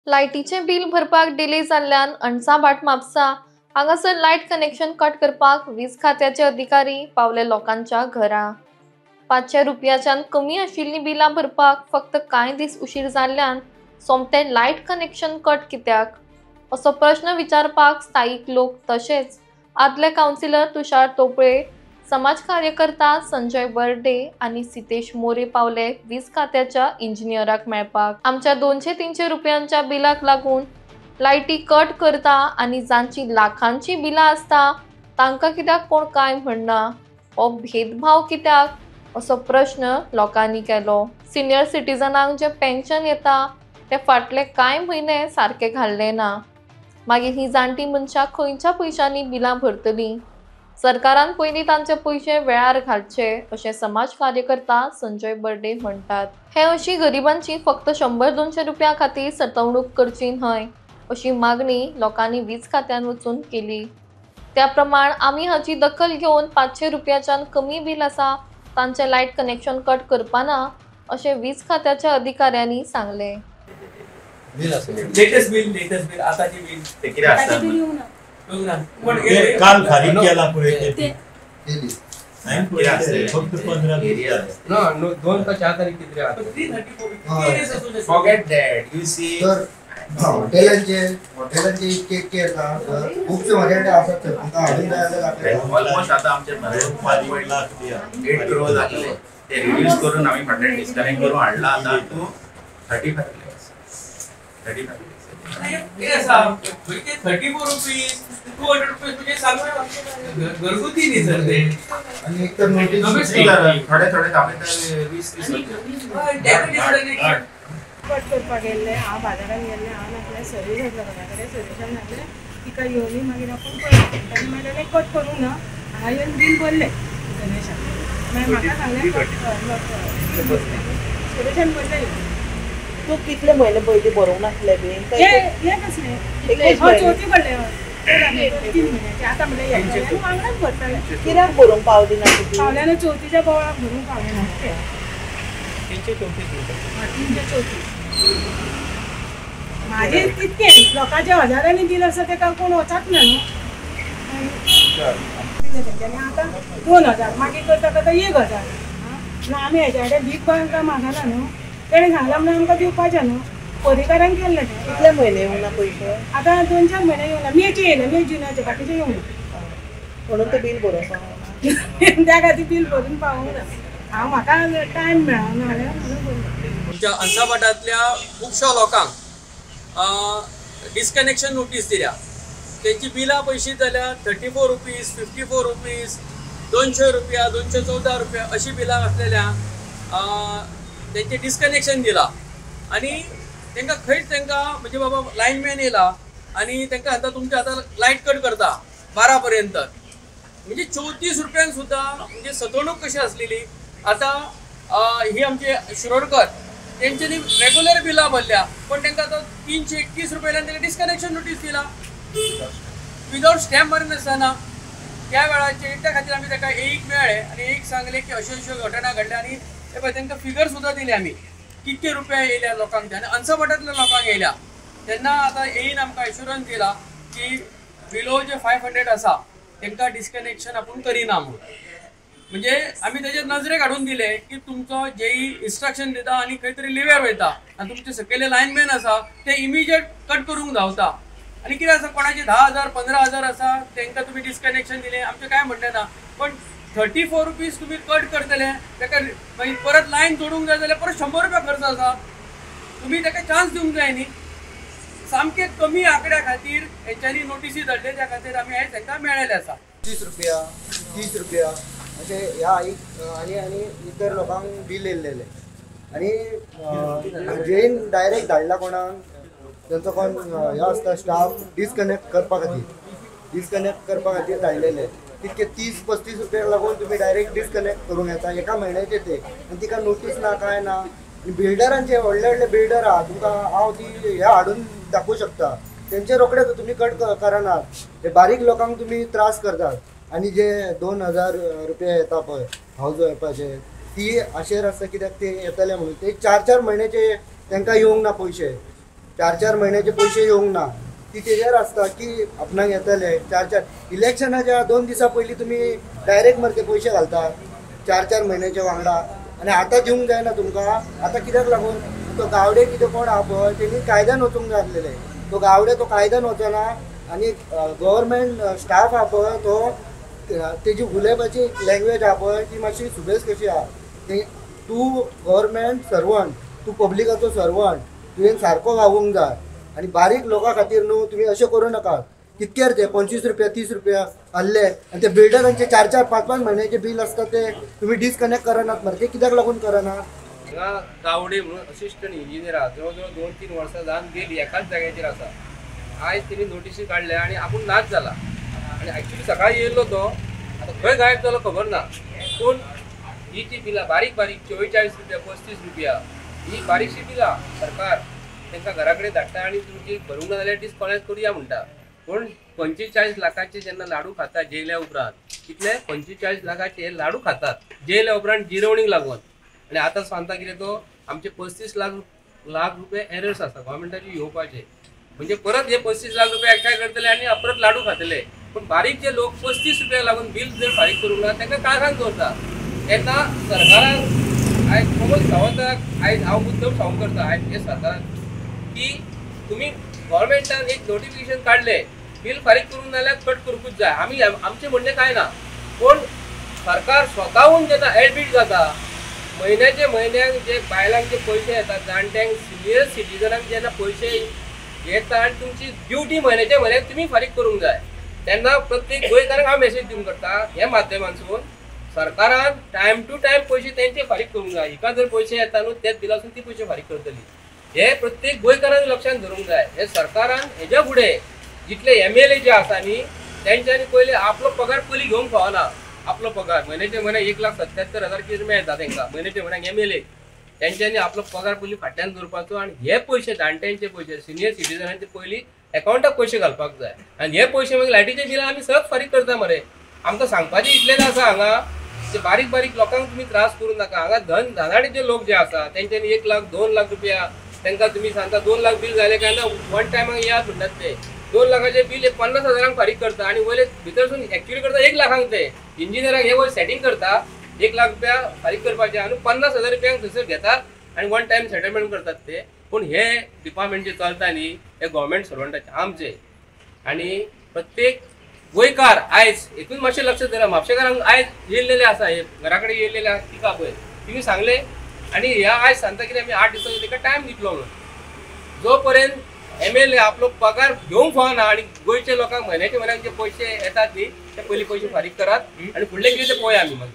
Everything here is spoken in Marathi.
लायटीचे बिल भरपाक डिले जाल्ल्यान अणसाबाट म्हापसा हांगासर लायट कनेक्शन कट करपाक वीज खात्याचे अधिकारी पावले लोकांच्या घरा। 500 रुपयाच्यान कमी आशिल्लीं बिलां भरपाक फक्त कांय दीस उशीर जाल्ल्यान सोमतें लायट कनेक्शन कट कित्याक असो प्रश्न विचारपाक स्थायीक लोक तशेंच आदले कावन्सिलर तुषार तोपळे, समाज कार्यकर्ता संजय बर्डे आणि सितेश मोरे पावले वीज खात्याच्या इंजिनियराक मेळपाक। आमच्या 200-300 रुपयांच्या बिलाक लागून लायटी कट करता आणि जांची लाखांची बिलां असता तांकां कित्याक कोण कांय म्हणना, हो भेदभाव कित्याक असो प्रश्न लोकांनी केलो। सिनियर सिटीजनांक जे पेन्शन येता ते फाटले कांय म्हयने सारके घाल्ले ना, मागीर ही जाणटी मनशां खंयच्या पयशांनी बिलां भरतलीं? सरकारान पयलीं तांचे पयशे वेळार घालचे अशें समाज कार्यकर्ता संजय बर्डे म्हणटात। हे अशी गरिबांची फक्त 100-200 रुपया खातीर सतवणूक करची न्हय अशी मागणी लोकांनी वीज खात्यान वचून केली। त्या प्रमाण आमी हाची दखल घेवन 500 रुपयाच्यान कमी बिल आसा तांचे लायट कनेक्शन कट करपाना अशें वीज खात्याच्या अधिकाऱ्यांनी सांगले। लेटेस्ट बिल आताची बिल ते किती असतात पण काल खाली केला पुढे केली फक्त 15 नो 2 का 4 तारीख किती आहे फॉरगेट दैट यू सी हॉटेलांचे इतके येतात खूपशे माझ्याकडे असतात तुमका हाडून द्यायला लागले ऑलमोस्ट आता आमचे 8 करोड लागले ते रिड्यूस करून आम्ही फंड डिस्कनेक्ट करून आणला आता टू 35 34 रुपीज 200 रुपीज तुझे सांगू घरगुती नाही सर ते आणि एक तर नोटीस थोडे ताबडतोब 20-30 कट करपाक गेल्ले हांव बाजारान गेल्ले हांव आपल्या सर्वीस घेतलो घरा कडेन सर्विसान लागले तिका येवली मागीर आपूण पळयलें ताणें मागीर ताणें कट करूंक ना हांवें येवन बील भरलें गणेशान मागीर म्हाका सांगलें सर्विसान भरलें तू कितले म्हयने पयलीं बरोवंक नासले बी हे कसलें चवथी भरलें 3 म्हयन्याचे आतां म्हणल्यार आनी वांगडाच भरतालें कित्याक बरोवंक पावली ना तुजी पावल्यान चवथीच्या बोवाळाक भरूंक पावलें ना ते तेंचे चवथी माझे तितकें लोकांचे हजारांनी बिल आसा तेका कोण वचत ना न्हू तेंच्यांनी आतां 2000 मागीर करता करता 1000 ना आमी हेच्या कडेन बीग बँका मागला न्हू तेणें सांगलां म्हणून आमकां दिवपाचें न्हू अधिकाऱ्यांक केल्लें तें कितले म्हयने येवंक ना पयशे आतां 2-4 म्हयने येवंक ना मेचे येयले मे जुनाचे बाकीचे येवंक ना म्हणून तें बील बरोवंक पावना त्या खातीर बील भरून पावूंक ना हांव म्हाका टायम मेळना जाल्यार म्हणून भरना आमच्या अंसाभाटांतल्या खुबश्या लोकांक डिस्कनेक्शन नोटीस दिल्या त्यांची बिलां पयशी जाल्या 34 रुपीज 54 रुपीज 200 रुपया 214 रुपया अशी बिलां आसलेल्या त्यांचे डिस्कनेक्शन दिला आणि तांकां खंयच तांकां म्हणजे बाबा लायनमॅन येयला आणि तांकां आता तुमचे आता लायट कट करता 12 पर्यंत म्हणजे 34 रुपयांक सुद्धा म्हणजे सतवणूक कशी असलेली आता ही आमचे शिरोडकर त्यांच्यानी रेग्युलर बिलां भरल्या पण तांकां आता 331 रुपयान तांकां डिस्कनेक्शन नोटीस दिला विदाउट स्टॅम्प मारून आसतना त्या वेळाचेर त्या खातीर आमी ताका एक मेळ्ळे आणि एक सांगले की अश्यो घटना घडल्या आणि ते पळय तांकां फिगर सुद्धा दिले आमी कितके रुपया येयल्या लोकांक आनी अंसाभाटांतल्या लोकांक येयल्या तेन्ना आतां येयन आमकां एश्युरन्स दिला की बिलो जे 500 आसा तांकां डिस्कनेक्शन आपूण करिना म्हणून म्हणजे आमी तेजे नजरे काडून दिले की तुमचो जेई इन्स्ट्रक्शन दिता आनी खंय तरी लिव्यार वयता आनी तुमचे सकयले लायनमॅन आसा ते इमिजिएट कट करूंक धांवता आनी कितें आसा कोणाचे 10,000 15,000 आसा तांकां तुमी डिस्कनेक्शन दिलें आमचें कांय म्हणलें ना पण 34 रुपीज तुम्ही कट करतले ताका मागीर परत लायन जोडूंक जाय जाल्यार परत 100 रुपया खर्च आसा तुम्ही ताका चान्स दिवंक जाय न्ही सामके कमी आंकड्या खातीर हेंच्यांनी नोटीसी धाडले त्या खातीर आमी आयज तांकां मेळयले आसा 30 रुपया 30 रुपया अशें ह्या आनी इतर लोकांक बील येयल्लेले आनी जेन डायरेक्ट धाडला कोणाक तांचो कोण हे आसता स्टाफ डिस्कनेक्ट करपा खातीर धाडलेले तितके 30-35 रुपयाक लागून तुम्ही डायरेक्ट डिस्कनेक्ट करूंक येता एका म्हयन्याचे ते आनी तिका नोटीस ना काय ना बिल्डरांचे व्हडले बिल्डर आहा तुमकां हांव ती हे हाडून दाखोवं शकता तेंचे रोखडे तुम्ही कट करनात हे बारीक लोकांक तुम्ही त्रास करतात आनी जे 2000 रुपया येता पळय हावज वायफाचे ती आशेर आसता कित्याक ते येतले म्हणून ते 4-4 म्हयन्याचे तांकां येवंक ना पयशे 4 महिन्याचे पैसे येवंक ना ती तेजेर आसता की आपणाक येतले 4 इलेक्शनाच्या 2 दिसा पयलीं तुमी डायरेक्ट मरे ते पैसे घालतात 4 महिन्याच्या वांगडा आनी आतां दिवंक जायना तुमकां. आतां कित्याक लागून तो गावडे कितें कोण आहा पळय तेणी कायद्यान वचूंक जाय आसलेले. तो गावडे तो कायद्यान वचना आनी गव्हर्मेंट स्टाफ आहा पळय तो तेजी उलोवपाची लँग्वेज आहा पळय ती मातशी सुबेज कशी आहा. तूं गव्हर्मेंट सर्वंट तूं पब्लिकाचो सर्वंट तुवें सारको वागूंक जाय आनी बारीक लोकां खातीर न्हू तुमी अशें करूं नाका. कितकेर ते 25 रुपया 30 रुपया आहले आनी ते बिल्डरांचे 4 5 महिन्याचे बील आसता ते तुमी डिस्कनेक्ट करनात मरे ते कित्याक लागून करना. हांगा गावडे म्हणून असिस्टंट इंजिनियर आहा जवळ जवळ 2-3 वर्सां जावन गेली एकाच जाग्याचेर आसा. आयज तेणी नोटीसी काडल्या आनी आपूण नाच जाला आनी एक्चुली सकाळी येयल्लो तो आतां खंय गायब जालो खबर ना. पूण ही जी बिलां बारीक बारीक 44 रुपया 35 रुपया ही बारीकशी बिलां सरकार तांकां घरा कडेन धाडटा आनी तुमची भरूंक ना जाल्यार डिस्कनेक्ट करुया म्हणटा. पूण 45 लाखाचे जेन्ना लाडू खातात जेयल्या उपरांत कितले 45 लाखाचे लाडू खातात जेयल्या उपरांत जिरवणीक लागून आनी आतां सांगता कितें तो आमचे 35 लाख रुपये एरर्स आसा गव्हर्मेंटाचे येवपाचे म्हणजे परत हे 35 लाख रुपये एकठांय करतले आनी परत लाडू खातले. पूण बारीक जे लोक 35 रुपया लागून बील जर फारीक करूंक ना तांकां कारखान दवरता. तेन्ना सरकारान आयज प्रमोद सावंताक आयज हांव मुद्दम सांगूंक करता आयज हे सरकारान की तुमी गव्हर्मेंटान एक नोटिफिकेशन काडलें बील फारीक करूंक नाल्यार कट करूंकूच जाय. आमी आमचें म्हणणें कांय ना पूण सरकार स्वताहून जेन्ना एडमीट जाता म्हयन्याचे म्हयन्याक जे बायलांक जे पयशे येतात जाणट्यांक सिनियर सिटीजनांक जेन्ना पयशे येता आनी तुमची ड्युटी म्हयन्याचे म्हयन्याक तुमी फारीक करूंक जाय तेन्ना प्रत्येक गोंयकाराक हांव मेसेज दिवंक करता ह्या माध्यमांतसून सरकारान टायम टू टायम पयशे तेंचे फारीक करूंक जाय. हिका जर पयशे येता न्हू तेच बिलासून ती पयशे फारीक करतली. हे प्रत्येक गोंयकारान लक्षांत धरूंक जाय. हे सरकारान हेज्या फुडें जितले MLA जे आसा न्ही तेंच्यांनी पयलीं आपलो पगार पयलीं घेवंक फावना. आपलो पगार म्हयन्याचे म्हयन्याक 1,77,000 कितें मेळटा तांकां म्हयन्याचे म्हयन्याक MLA तेंच्यांनी आपलो पगार पयलीं फाटल्यान दवरपाचो आनी हे पयशे जाणट्यांचे पयशे सिनियर सिटीजनांचे पयलीं एकावंटाक पयशे घालपाक जाय आनी हे पयशे मागीर लायटीचे बिलां आमी सहज फारीक करता मरे. आमकां सांगपाचें इतलेंच आसा हांगा जे बारीक बारीक लोकांक तुमी त्रास करूं नाका. हांगा धनाढ्य लोक जे आसा तेंच्यांनी 1 लाख 2 लाख रुपया तांकां तुमी सांगता 2 लाख बील जालें काय ना वन टायमाक येयात म्हणटात ते 2 लाखाचे बील 50,000 फारीक करता आनी वयले भितरसून एक्चुअली करता 1 लाखांक ते इंजिनियरांक हे वयर सेटिंग करता 1 लाख रुपया फारीक करपाचे आनी 50,000 रुपयांक थंयसर घेतात आनी वन टायम सेटलमेंट करतात ते. पूण हे डिपार्टमेंट जे चलता न्ही हे गव्हर्मेंट सर्वंटाचे आमचे आनी प्रत्येक गोंयकार आयज हेतून मातशें लक्ष दिला. म्हापशेकारांक आयज येयल्लेले आसा हे घरा कडेन येयल्लेले आसा तिका पळय तिमी सांगले आनी ह्या आयज सांगता कितें आमी 8 दिसांचो ताका टायम दितलो म्हणून जो पर्यंत MLA आपलो पगार घेवंक फावना आनी गोंयच्या लोकांक म्हयन्याचे म्हयन्याक जे पयशे येतात न्ही ते पयलीं पयशे फारीक करात आनी फुडले कितें ते पळोवया आमी मागीर.